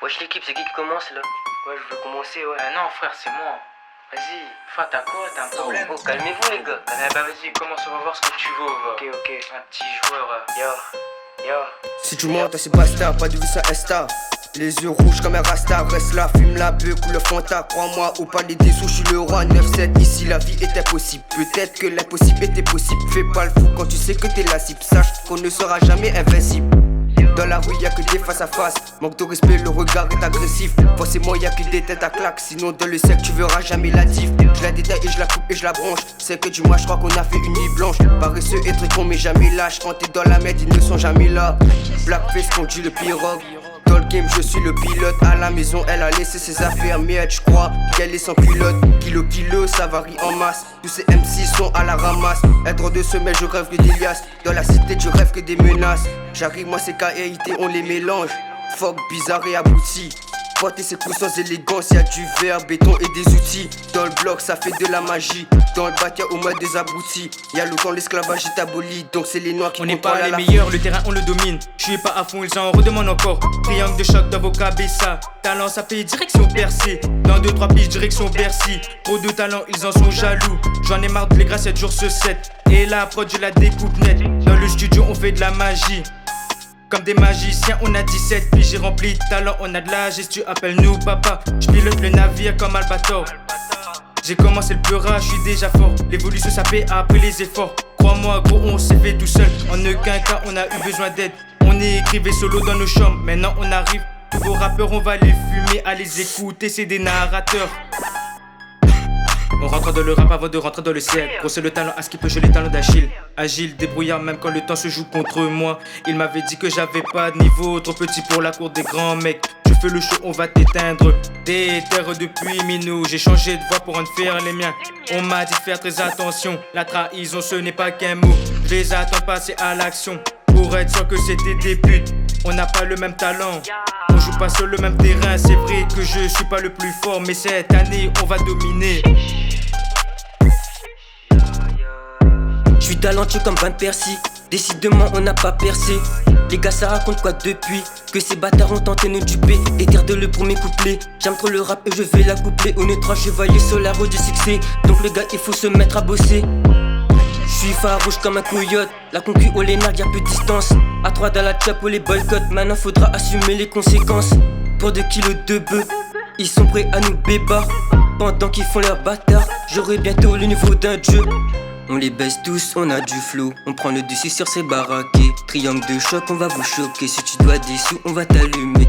Wesh l'équipe, c'est qui commence là? Ouais, je veux commencer, ouais. Non, frère, c'est moi. Vas-y. Frère, t'as quoi? T'as un problème? Oh, calmez-vous les gars. Bah vas-y, commence, on va voir ce que tu veux. Ok. Un petit joueur. Yo. Si tu montes, c'est basta, pas de vue ça Insta. Les yeux rouges comme un rasta, reste là, fume la beuh, coule Fanta. Crois-moi, au palais des sous, je suis le roi 9-7. Ici la vie est impossible, peut-être que l'impossible était possible. Fais pas le fou quand tu sais que t'es la cible. Sache qu'on ne sera jamais invincible. Dans la rue y'a que des face à face. Manque de respect, le regard est agressif. Forcément y'a que des têtes à claque. Sinon dans le sec tu verras jamais la diff. Je la détaille et je la coupe et je la branche. C'est que du mois je crois qu'on a fait une nuit blanche. Paresseux et très con mais jamais lâche. Quand t'es dans la merde ils ne sont jamais là. Blackface conduit le pirogue. Dans le game je suis le pilote. À la maison elle a laissé ses affaires miettes. Je crois qu'elle est sans culotte. Kilo ça varie en masse. Tous ces MC sont à la ramasse. Être de semelle je rêve que d'Elias. Dans la cité je rêve que des menaces. J'arrive moi c'est KRIT on les mélange. Fuck bizarre et abouti. Porter ses coups sans élégance, y'a du verre, béton et des outils. Dans le bloc ça fait de la magie. Dans le bac y'a au moins des abrutis. Y'a longtemps l'esclavage est aboli. Donc c'est les noirs qui on n'est contrôlent pas les la meilleurs, le terrain on le domine. Je suis pas à fond, ils en redemandent encore. Triangle de choc dans vos cabezas. Talent ça fait direction percée. Dans 2-3 piges direction Bercy. Trop de talent, ils en sont jaloux. J'en ai marre de les grâces 7 jours sur 7. Et la prod je la découpe net. Dans le studio on fait de la magie. Comme des magiciens, on a 17 puis j'ai rempli de talent, on a de la gestion, appelle-nous papa. J'pilote le navire comme Albator. J'ai commencé le peura, j'suis déjà fort. L'évolution ça paie après les efforts. Crois-moi gros, on s'est fait tout seul. En aucun cas on a eu besoin d'aide. On est écrivait solo dans nos chambres, maintenant on arrive. Tous vos rappeurs on va les fumer, à les écouter, c'est des narrateurs. On rentre dans le rap avant de rentrer dans le ciel. Gros c'est le talent à ce qui peut jouer les talents d'Achille. Agile, débrouillard même quand le temps se joue contre moi. Il m'avait dit que j'avais pas de niveau, trop petit pour la cour des grands mecs. Tu fais le show, on va t'éteindre. Des terres depuis Minou, j'ai changé de voix pour en faire les miens. On m'a dit de faire très attention, la trahison ce n'est pas qu'un mot. Je les attends passer à l'action, pour être sûr que c'était des putes. On n'a pas le même talent, on joue pas sur le même terrain. C'est vrai que je suis pas le plus fort, mais cette année on va dominer. Je suis talentueux comme Van Persie. Décidément on n'a pas percé. Les gars ça raconte quoi depuis que ces bâtards ont tenté de nous duper. Éterde le premier couplet. J'aime trop le rap et je vais la coupler. On est 3 chevaliers sur la route du succès. Donc le gars il faut se mettre à bosser. Je suis farouche comme un coyote. La concu au lénard y'a plus de distance. À 3 dans la chop ou les boycotts. Maintenant faudra assumer les conséquences. Pour 2 kilos de bœuf, ils sont prêts à nous bébar. Pendant qu'ils font leur bâtard, j'aurai bientôt le niveau d'un dieu. On les baisse tous, on a du flow. On prend le dessus sur ces baraquets. Triangle de choc, on va vous choquer. Si tu dois des sous, on va t'allumer.